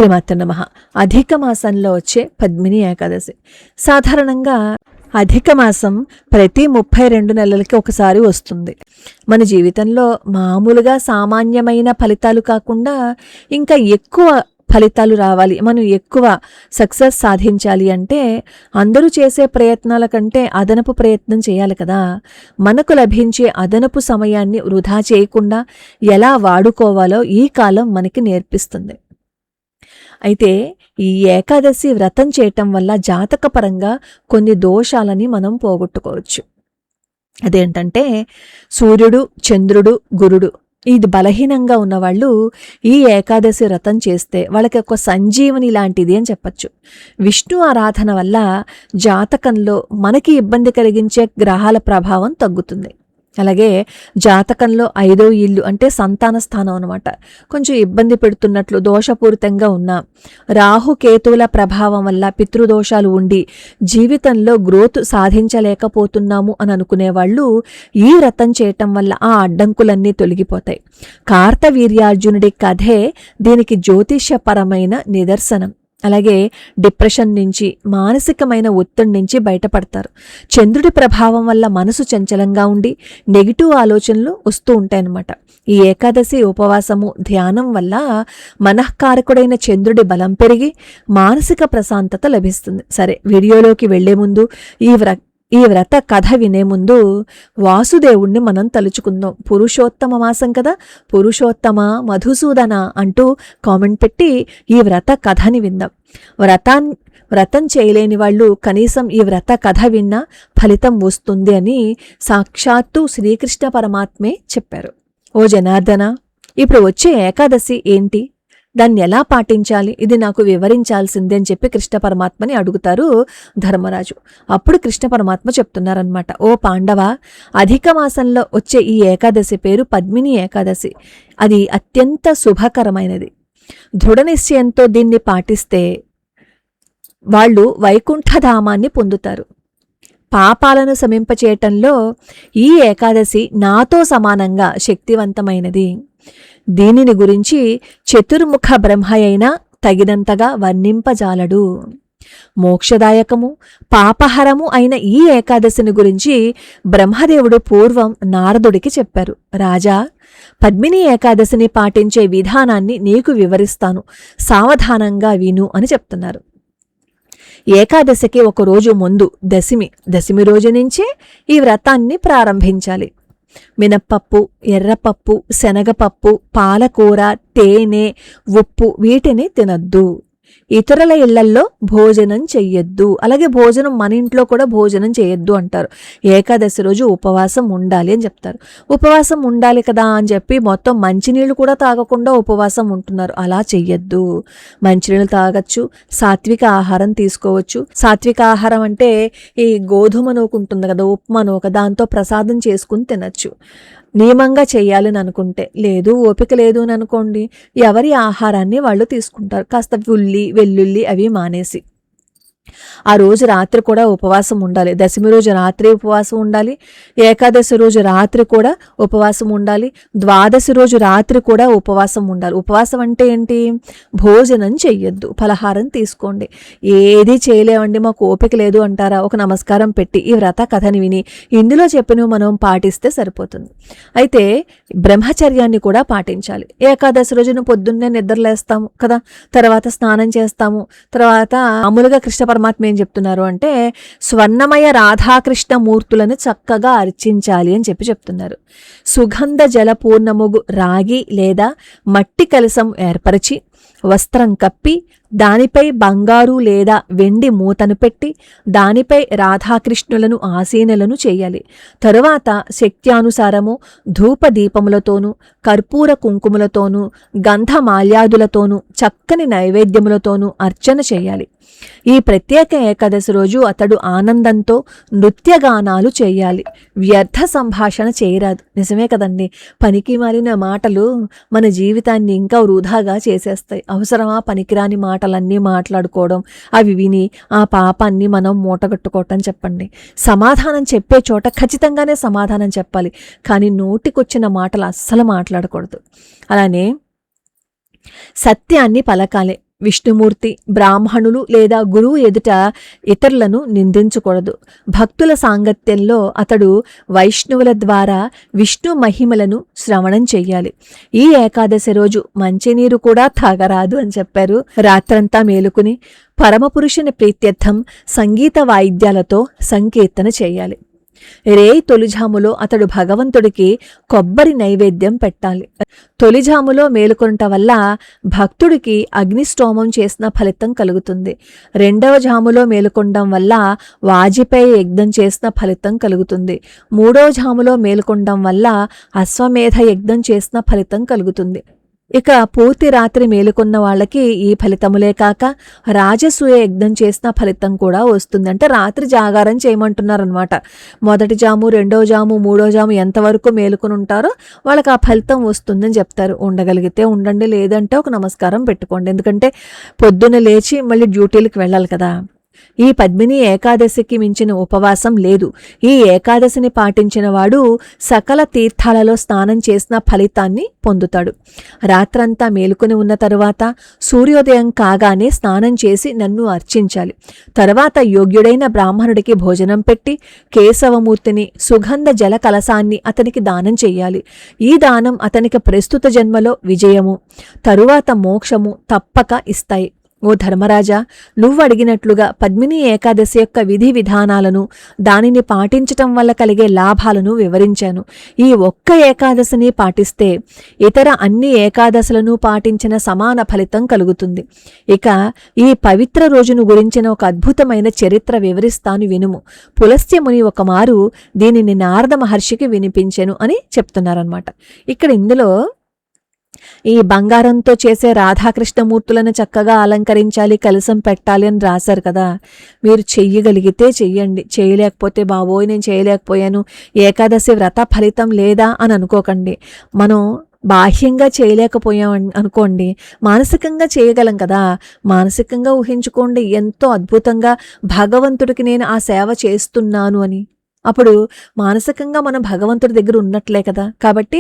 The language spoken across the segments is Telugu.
శ్రీమాత్రే నమః. అధిక మాసంలో వచ్చే పద్మిని ఏకాదశి. సాధారణంగా అధిక మాసం ప్రతి 32 నెలలకి ఒకసారి వస్తుంది. మన జీవితంలో మామూలుగా సామాన్యమైన ఫలితాలు కాకుండా ఇంకా ఎక్కువ ఫలితాలు రావాలి, మనం ఎక్కువ సక్సెస్ సాధించాలి అంటే అందరూ చేసే ప్రయత్నాల కంటే అదనపు ప్రయత్నం చేయాలి కదా. మనకు లభించే అదనపు సమయాన్ని వృధా చేయకుండా ఎలా వాడుకోవాలో ఈ కాలం మనకి నేర్పిస్తుంది. అయితే ఈ ఏకాదశి వ్రతం చేయటం వల్ల జాతకపరంగా కొన్ని దోషాలని మనం పోగొట్టుకోవచ్చు. అదేంటంటే సూర్యుడు, చంద్రుడు, గురుడు ఇది బలహీనంగా ఉన్నవాళ్ళు ఈ ఏకాదశి వ్రతం చేస్తే వాళ్ళకి ఒక సంజీవని లాంటిది అని చెప్పచ్చు. విష్ణు ఆరాధన వల్ల జాతకంలో మనకి ఇబ్బంది కలిగించే గ్రహాల ప్రభావం తగ్గుతుంది. అలాగే జాతకంలో 5వ ఇల్లు అంటే సంతాన స్థానం అనమాట, కొంచెం ఇబ్బంది పెడుతున్నట్లు దోషపూరితంగా ఉన్న రాహు కేతువుల ప్రభావం వల్ల పితృదోషాలు ఉండి జీవితంలో గ్రోత్ సాధించలేకపోతున్నాము అని అనుకునేవాళ్ళు ఈ వ్రతం చేయటం వల్ల ఆ అడ్డంకులన్నీ తొలగిపోతాయి. కార్తవీర్యార్జునుడి కథే దీనికి జ్యోతిష్యపరమైన నిదర్శనం. అలాగే డిప్రెషన్ నుంచి, మానసికమైన ఒత్తిడి నుంచి బయటపడతారు. చంద్రుడి ప్రభావం వల్ల మనసు చంచలంగా ఉండి నెగిటివ్ ఆలోచనలు వస్తూ ఉంటాయన్నమాట. ఈ ఏకాదశి ఉపవాసము, ధ్యానం వల్ల మనఃకారకుడైన చంద్రుడి బలం పెరిగి మానసిక ప్రశాంతత లభిస్తుంది. సరే, వీడియోలోకి వెళ్లే ముందు ఈ వ్రత కథ వినే ముందు వాసుదేవుణ్ణి మనం తలుచుకుందాం. పురుషోత్తమ మాసం కదా, పురుషోత్తమ మధుసూదన అంటూ కామెంట్ పెట్టి ఈ వ్రత కథని విందాం. వ్రతం చేయలేని వాళ్ళు కనీసం ఈ వ్రత కథ విన్నా ఫలితం వస్తుంది అని సాక్షాత్తు శ్రీకృష్ణ పరమాత్మే చెప్పారు. ఓ జనార్దన, ఇప్పుడు వచ్చే ఏకాదశి ఏంటి, దాన్ని ఎలా పాటించాలి, ఇది నాకు వివరించాల్సిందే అని చెప్పి కృష్ణ పరమాత్మని అడుగుతారు ధర్మరాజు. అప్పుడు కృష్ణ పరమాత్మ చెప్తున్నారనమాట, ఓ పాండవ, అధిక మాసంలో వచ్చే ఈ ఏకాదశి పేరు పద్మిని ఏకాదశి. అది అత్యంత శుభకరమైనది. దృఢ నిశ్చయంతో దీన్ని పాటిస్తే వాళ్ళు వైకుంఠధామాన్ని పొందుతారు. పాపాలను శమింపచేయటంలో ఈ ఏకాదశి నాతో సమానంగా శక్తివంతమైనది. దీనిని గురించి చతుర్ముఖ బ్రహ్మ అయినా తగినంతగా వర్ణింపజాలడు. మోక్షదాయకము, పాపహరము అయిన ఈ ఏకాదశిని గురించి బ్రహ్మదేవుడు పూర్వం నారదుడికి చెప్పారు. రాజా, పద్మిని ఏకాదశిని పాటించే విధానాన్ని నీకు వివరిస్తాను, సావధానంగా విను అని చెప్తున్నారు. ఏకాదశికి ఒక రోజు ముందు దశమి రోజు నుంచే ఈ వ్రతాన్ని ప్రారంభించాలి. మినప్పప్పు, ఎర్రపప్పు, శనగపప్పు, పాలకూర, తేనె, ఉప్పు వీటిని తినద్దు. ఇతరుల ఇళ్లల్లో భోజనం చెయ్యొద్దు. అలాగే భోజనం మన ఇంట్లో కూడా భోజనం చేయొద్దు అంటారు. ఏకాదశి రోజు ఉపవాసం ఉండాలి అని చెప్తారు. ఉపవాసం ఉండాలి కదా అని చెప్పి మొత్తం మంచినీళ్ళు కూడా తాగకుండా ఉపవాసం ఉంటున్నారు. అలా చెయ్యొద్దు. మంచినీళ్ళు తాగొచ్చు, సాత్విక ఆహారం తీసుకోవచ్చు. సాత్విక ఆహారం అంటే ఈ గోధుమ నూక ఉంటుంది కదా, ఉప్మా నూక, దాంతో ప్రసాదం చేసుకుని తినచ్చు. నియమంగా చేయాలని అనుకుంటే, లేదు ఓపిక లేదు అని అనుకోండి, ఎవరి ఆహారాన్ని వాళ్ళు తీసుకుంటారు. కాస్త ఉల్లి, వెల్లుల్లి అవి మానేసి ఆ రోజు రాత్రి కూడా ఉపవాసం ఉండాలి. దశమి రోజు రాత్రి ఉపవాసం ఉండాలి, ఏకాదశి రోజు రాత్రి కూడా ఉపవాసం ఉండాలి, ద్వాదశి రోజు రాత్రి కూడా ఉపవాసం ఉండాలి. ఉపవాసం అంటే ఏంటి, భోజనం చెయ్యొద్దు, ఫలహారం తీసుకోండి. ఏది చేయలేమండి, మాకు ఓపిక లేదు అంటారా, ఒక నమస్కారం పెట్టి ఈ వ్రత కథని విని ఇందులో చెప్పినవి మనం పాటిస్తే సరిపోతుంది. అయితే బ్రహ్మచర్యాన్ని కూడా పాటించాలి. ఏకాదశి రోజున పొద్దున్నే నిద్రలేస్తాము కదా, తర్వాత స్నానం చేస్తాము, తర్వాత మామూలుగా కృష్ణ పరమాత్మ ఏం చెప్తున్నారు అంటే స్వర్ణమయ రాధాకృష్ణ మూర్తులను చక్కగా అర్చించాలి అని చెప్తున్నారు. సుగంధ జలపూర్ణముగు రాగి లేదా మట్టి కలశం ఏర్పరిచి వస్త్రం కప్పి దానిపై బంగారు లేదా వెండి మూతను పెట్టి దానిపై రాధాకృష్ణులను ఆసీనులను చేయాలి. తరువాత శక్త్యానుసారము ధూపదీపములతోనూ, కర్పూర కుంకుమలతోనూ, గంధమాల్యాదులతోనూ, చక్కని నైవేద్యములతోనూ అర్చన చేయాలి. ఈ ప్రత్యేక ఏకాదశి రోజు అతడు ఆనందంతో నృత్యగానాలు చేయాలి. వ్యర్థ సంభాషణ చేయరాదు. నిజమే కదండి, పనికి మాలిన మాటలు మన జీవితాన్ని ఇంకా వృధాగా చేసేస్తాయి. అవసరమా పనికిరాని మాటలన్నీ మాట్లాడుకోవడం, అవి విని ఆ పాపాన్ని మనం మూటగట్టుకోవటం? చెప్పండి. సమాధానం చెప్పే చోట ఖచ్చితంగానే సమాధానం చెప్పాలి, కానీ నోటికొచ్చిన మాటలు అస్సలు మాట్లాడకూడదు. అలానే సత్యాన్ని పలకాలి. విష్ణుమూర్తి, బ్రాహ్మణులు లేదా గురువు ఎదుట ఇతరులను నిందించకూడదు. భక్తుల సాంగత్యంలో అతడు వైష్ణవుల ద్వారా విష్ణు మహిమలను శ్రవణం చెయ్యాలి. ఈ ఏకాదశి రోజు మంచినీరు కూడా తాగరాదు అని చెప్పారు. రాత్రంతా మేలుకుని పరమపురుషుని ప్రీత్యర్థం సంగీత వాయిద్యాలతో సంకీర్తన చేయాలి. తొలిజాములో అతడు భగవంతుడికి కొబ్బరి నైవేద్యం పెట్టాలి. తొలిజాములో మేలుకొనట వల్ల భక్తుడికి అగ్నిష్టోమం చేసిన ఫలితం కలుగుతుంది. రెండవ జాములో మేలుకొనడం వల్ల వాజిపేయ యజ్ఞం చేసిన ఫలితం కలుగుతుంది. మూడవ జాములో మేలుకొనడం వల్ల అశ్వమేధ యజ్ఞం చేసిన ఫలితం కలుగుతుంది. ఇక పూర్తి రాత్రి మేలుకున్న వాళ్ళకి ఈ ఫలితములే కాక రాజసూయ యజ్ఞం చేసిన ఫలితం కూడా వస్తుంది. అంటే రాత్రి జాగారం చేయమంటున్నారనమాట. మొదటి జాము, రెండో జాము, మూడో జాము ఎంతవరకు మేలుకుని ఉంటారో వాళ్ళకి ఆ ఫలితం వస్తుందని చెప్తారు. ఉండగలిగితే ఉండండి, లేదంటే ఒక నమస్కారం పెట్టుకోండి. ఎందుకంటే పొద్దున్న లేచి మళ్ళీ డ్యూటీలకు వెళ్ళాలి కదా. ఈ పద్మిని ఏకాదశికి మించిన ఉపవాసం లేదు. ఈ ఏకాదశిని పాటించిన వాడు సకల తీర్థాలలో స్నానం చేసిన ఫలితాన్ని పొందుతాడు. రాత్రంతా మేలుకుని ఉన్న తరువాత సూర్యోదయం కాగానే స్నానం చేసి నన్ను అర్చించాలి. తర్వాత యోగ్యుడైన బ్రాహ్మణుడికి భోజనం పెట్టి కేశవమూర్తిని, సుగంధ జల కలశాన్ని అతనికి దానం చెయ్యాలి. ఈ దానం అతనికి ప్రస్తుత జన్మలో విజయము, తరువాత మోక్షము తప్పక ఇస్తాయి. ఓ ధర్మరాజా, నువ్వు అడిగినట్లుగా పద్మిని ఏకాదశి యొక్క విధి విధానాలను, దానిని పాటించటం వల్ల కలిగే లాభాలను వివరించాను. ఈ ఒక్క ఏకాదశిని పాటిస్తే ఇతర అన్ని ఏకాదశులను పాటించిన సమాన ఫలితం కలుగుతుంది. ఇక ఈ పవిత్ర రోజును గురించిన ఒక అద్భుతమైన చరిత్ర వివరిస్తాను వినుము. పులస్త్యముని ఒకమారు దీనిని నారద మహర్షికి వినిపించెను అని చెప్తున్నారనమాట. ఇక్కడ ఇందులో ఈ బంగారంతో చేసే రాధాకృష్ణమూర్తులను చక్కగా అలంకరించాలి, కలశం పెట్టాలి అని రాశారు కదా. మీరు చెయ్యగలిగితే చెయ్యండి, చేయలేకపోతే బాబోయ్ నేను చేయలేకపోయాను, ఏకాదశి వ్రత ఫలితం లేదా అని అనుకోకండి. మనం బాహ్యంగా చేయలేకపోయాం అనుకోండి, మానసికంగా చేయగలం కదా. మానసికంగా ఊహించుకోండి, ఎంతో అద్భుతంగా భగవంతుడికి నేను ఆ సేవ చేస్తున్నాను అని. అప్పుడు మానసికంగా మనం భగవంతుడి దగ్గర ఉన్నట్లే కదా. కాబట్టి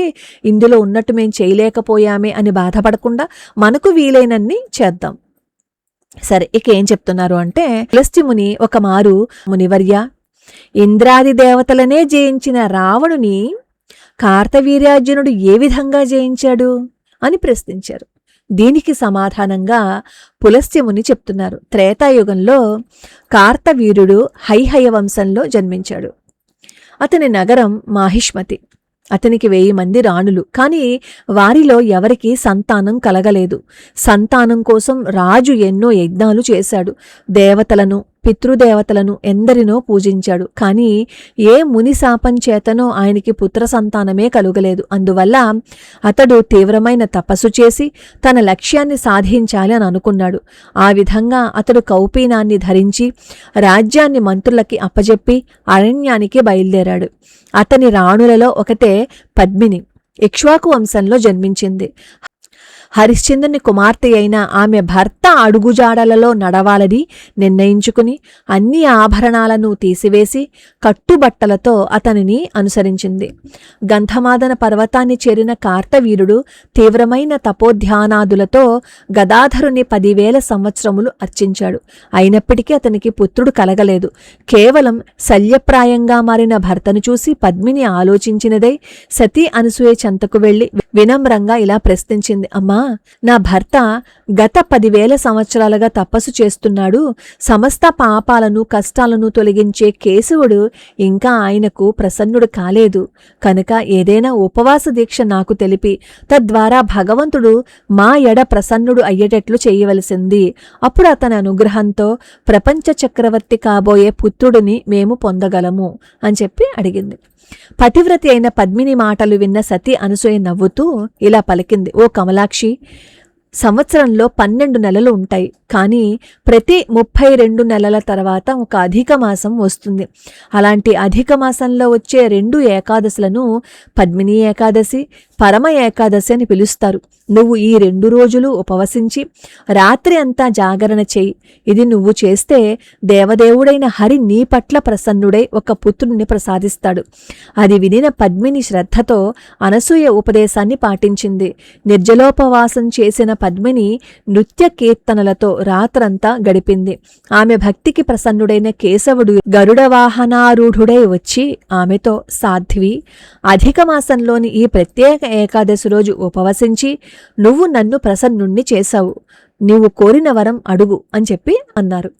ఇందులో ఉన్నట్టు మేము చేయలేకపోయామే అని బాధపడకుండా మనకు వీలైనన్ని చేద్దాం. సరే, ఇక ఏం చెప్తున్నారు అంటే, పులస్త్యముని ఒక మారు మునివర్య, ఇంద్రాది దేవతలనే జయించిన రావణుని కార్తవీర్యార్జునుడు ఏ విధంగా జయించాడు అని ప్రశ్నించారు. దీనికి సమాధానంగా పులస్త్యముని చెప్తున్నారు. త్రేతాయుగంలో కార్తవీర్యుడు హైహయ వంశంలో జన్మించాడు. అతని నగరం మాహిష్మతి. అతనికి 1000 మంది రాణులు. కానీ వారిలో ఎవరికీ సంతానం కలగలేదు. సంతానం కోసం రాజు ఎన్నో యజ్ఞాలు చేశాడు. దేవతలను, పితృదేవతలను ఎందరినో పూజించాడు. కానీ ఏ ముని శాపం చేతనో ఆయనకి పుత్ర సంతానమే కలుగలేదు. అందువల్ల అతడు తీవ్రమైన తపస్సు చేసి తన లక్ష్యాన్ని సాధించాలి అని అనుకున్నాడు. ఆ విధంగా అతడు కౌపీనాన్ని ధరించి రాజ్యాన్ని మంత్రులకి అప్పజెప్పి అరణ్యానికి బయలుదేరాడు. అతని రాణులలో ఒకతే పద్మిని. ఇక్ష్వాకు వంశంలో జన్మించింది. హరిశ్చంద్రుని కుమార్తె అయిన ఆమె భర్త అడుగుజాడలలో నడవాలని నిర్ణయించుకుని అన్ని ఆభరణాలను తీసివేసి కట్టుబట్టలతో అతనిని అనుసరించింది. గంధమాదన పర్వతాన్ని చేరిన కార్తవీరుడు తీవ్రమైన తపోధ్యానాదులతో గదాధరుని 10,000 సంవత్సరములు అర్చించాడు. అయినప్పటికీ అతనికి పుత్రుడు కలగలేదు. కేవలం శల్యప్రాయంగా మారిన భర్తను చూసి పద్మిని ఆలోచించినదై సతీ అనసూయ చెంతకు వెళ్లి వినమ్రంగా ఇలా ప్రశ్నించింది. అమ్మా, నా భర్త గత 10,000 సంవత్సరాలుగా తపస్సు చేస్తున్నాడు. సమస్త పాపాలను, కష్టాలను తొలగించే కేశవుడు ఇంకా ఆయనకు ప్రసన్నుడు కాలేదు. కనుక ఏదైనా ఉపవాస దీక్ష నాకు తెలిపి తద్వారా భగవంతుడు మా ఎడ ప్రసన్నుడు అయ్యేటట్లు చేయవలసింది. అప్పుడు అతని అనుగ్రహంతో ప్రపంచ చక్రవర్తి కాబోయే పుత్రుడిని మేము పొందగలము అని చెప్పి అడిగింది. పతివ్రతి అయిన పద్మిని మాటలు విన్న సతీ అనసూయ నవ్వుతూ ఇలా పలికింది. ఓ కమలాక్షి, సంవత్సరంలో 12 నెలలు ఉంటాయి. కానీ ప్రతి 32 నెలల తర్వాత ఒక అధిక మాసం వస్తుంది. అలాంటి అధిక మాసంలో వచ్చే 2 ఏకాదశులను పద్మిని ఏకాదశి, పరమ ఏకాదశి అని పిలుస్తారు. నువ్వు ఈ 2 రోజులు ఉపవసించి రాత్రి అంతా జాగరణ చెయ్యి. ఇది నువ్వు చేస్తే దేవదేవుడైన హరి నీ పట్ల ప్రసన్నుడై ఒక పుత్రుడిని ప్రసాదిస్తాడు. అది వినిన పద్మిని శ్రద్ధతో అనసూయ ఉపదేశాన్ని పాటించింది. నిర్జలోపవాసం చేసిన పద్మిని నృత్య కీర్తనలతో రాత్రంతా గడిపింది. ఆమె భక్తికి ప్రసన్నుడైన కేశవుడు గరుడ వాహనారూఢుడై వచ్చి ఆమెతో, సాధ్వి, అధిక మాసంలోని ఈ ప్రత్యేక ఏకాదశి రోజు ఉపవసించి నువ్వు నన్ను ప్రసన్నుణ్ణి చేశావు. నీవు కోరిన వరం అడుగు అని చెప్పి అన్నారు.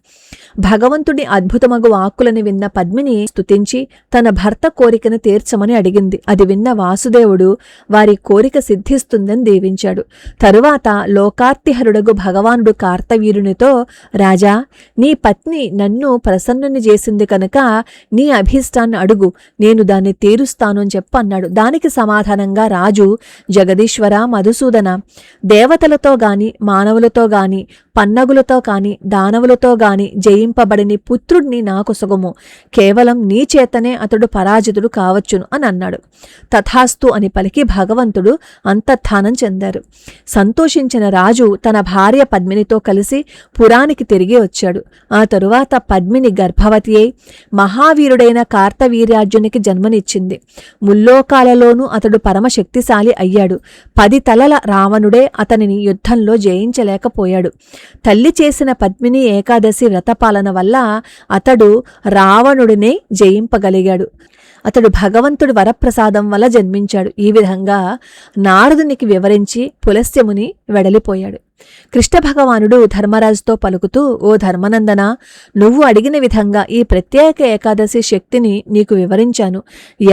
భగవంతుడి అద్భుతమగు వాక్కులను విన్న పద్మిని స్తుతించి తన భర్త కోరికను తీర్చమని అడిగింది. అది విన్న వాసుదేవుడు వారి కోరిక సిద్ధిస్తుందని దీవించాడు. తరువాత లోకార్తిహరుడగు భగవానుడు కార్తవీరునితో, రాజా, నీ పత్ని నన్ను ప్రసన్నుని చేసింది కనుక నీ అభీష్టాన్ని అడుగు, నేను దాన్ని తీరుస్తాను అని చెప్పి అన్నాడు. దానికి సమాధానంగా రాజు, జగదీశ్వర మధుసూదన, దేవతలతో గాని మానవులతో గాని పన్నగులతో కాని దానవులతో గాని జయింపబడిని పుత్రుడిని నాకు సుగము. కేవలం నీ చేతనే అతడు పరాజితుడు కావచ్చును అని అన్నాడు. తథాస్తు అని పలికి భగవంతుడు అంతర్ధానం చెందారు. సంతోషించిన రాజు తన భార్య పద్మినితో కలిసి పురానికి తిరిగి వచ్చాడు. ఆ తరువాత పద్మిని గర్భవతి అయి మహావీరుడైన కార్తవీర్యార్జునికి జన్మనిచ్చింది. ముల్లోకాలలోనూ అతడు పరమశక్తిశాలి అయ్యాడు. 10 తలల రావణుడే అతనిని యుద్ధంలో జయించలేకపోయాడు. తల్లి చేసిన పద్మిని ఏకాదశి వ్రతపాలన వల్ల అతడు రావణుడినే జయింపగలిగాడు. అతడు భగవంతుడి వరప్రసాదం వల్ల జన్మించాడు. ఈ విధంగా నారదునికి వివరించి పులస్త్యముని వెడలిపోయాడు. కృష్ణ భగవానుడు ధర్మరాజుతో పలుకుతూ, ఓ ధర్మనందన, నువ్వు అడిగిన విధంగా ఈ ప్రత్యేక ఏకాదశి శక్తిని నీకు వివరించాను.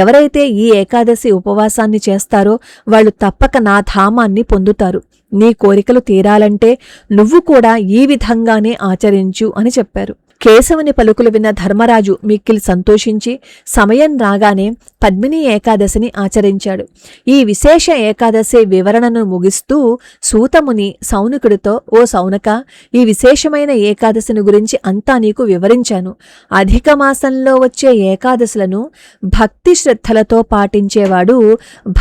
ఎవరైతే ఈ ఏకాదశి ఉపవాసాన్ని చేస్తారో వాళ్ళు తప్పక నా ధామాన్ని పొందుతారు. నీ కోరికలు తీరాలంటే నువ్వు కూడా ఈ విధంగానే ఆచరించు అని చెప్పారు. కేశవుని పలుకులు విన్న ధర్మరాజు మిక్కిలి సంతోషించి సమయం రాగానే పద్మిని ఏకాదశిని ఆచరించాడు. ఈ విశేష ఏకాదశి వివరణను ముగిస్తూ సూతముని సౌనకుడితో, ఓ సౌనక, ఈ విశేషమైన ఏకాదశిని గురించి అంతా నీకు వివరించాను. అధిక మాసంలో వచ్చే ఏకాదశులను భక్తి శ్రద్ధలతో పాటించేవాడు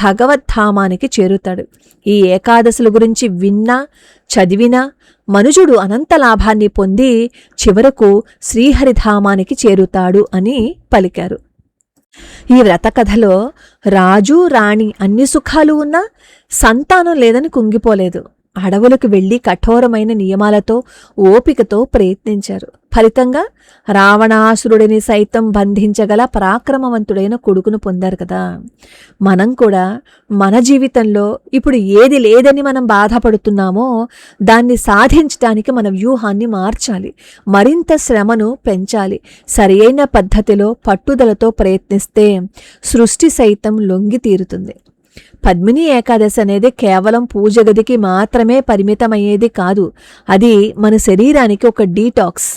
భగవద్ధామానికి చేరుతాడు. ఈ ఏకాదశుల గురించి విన్నా చదివినా మనుజుడు అనంత లాభాన్ని పొంది చివరకు శ్రీహరిధామానికి చేరుతాడు అని పలికారు. ఈ వ్రతకథలో రాజు రాణి అన్ని సుఖాలు ఉన్నా సంతానం లేదని కుంగిపోలేదు. అడవులకు వెళ్లి కఠోరమైన నియమాలతో ఓపికతో ప్రయత్నించారు. ఫలితంగా రావణాసురుడిని సైతం బంధించగల పరాక్రమవంతుడైన కొడుకును పొందారు కదా. మనం కూడా మన జీవితంలో ఇప్పుడు ఏది లేదని మనం బాధపడుతున్నామో దాన్ని సాధించడానికి మన వ్యూహాన్ని మార్చాలి. మరింత శ్రమను పెంచాలి. సరియైన పద్ధతిలో పట్టుదలతో ప్రయత్నిస్తే సృష్టి సైతం లొంగి తీరుతుంది. పద్మిని ఏకాదశి అనేది కేవలం పూజ గదికి మాత్రమే పరిమితమయ్యేది కాదు. అది మన శరీరానికి ఒక డీటాక్స్,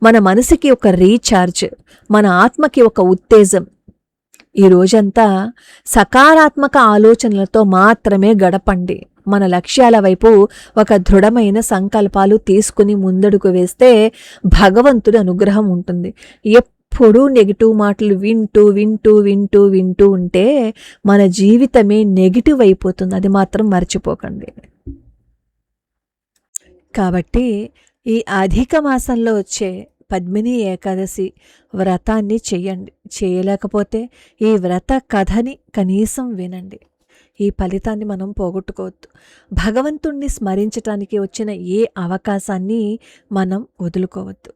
మన మనసుకి ఒక రీఛార్జ్, మన ఆత్మకి ఒక ఉత్తేజం. ఈ రోజంతా సకారాత్మక ఆలోచనలతో మాత్రమే గడపండి. మన లక్ష్యాల వైపు ఒక దృఢమైన సంకల్పాలు తీసుకుని ముందడుగు వేస్తే భగవంతుడి అనుగ్రహం ఉంటుంది. ఎప్పుడూ నెగిటివ్ మాటలు వింటూ వింటూ వింటూ వింటూ ఉంటే మన జీవితమే నెగిటివ్ అయిపోతుంది. అది మాత్రం మర్చిపోకండి. కాబట్టి ఈ అధిక మాసంలో వచ్చే పద్మిని ఏకాదశి వ్రతాన్ని చెయ్యండి. చేయలేకపోతే ఈ వ్రత కథని కనీసం వినండి. ఈ ఫలితాన్ని మనం పోగొట్టుకోవద్దు. భగవంతుణ్ణి స్మరించటానికి వచ్చిన ఏ అవకాశాన్ని మనం వదులుకోవద్దు.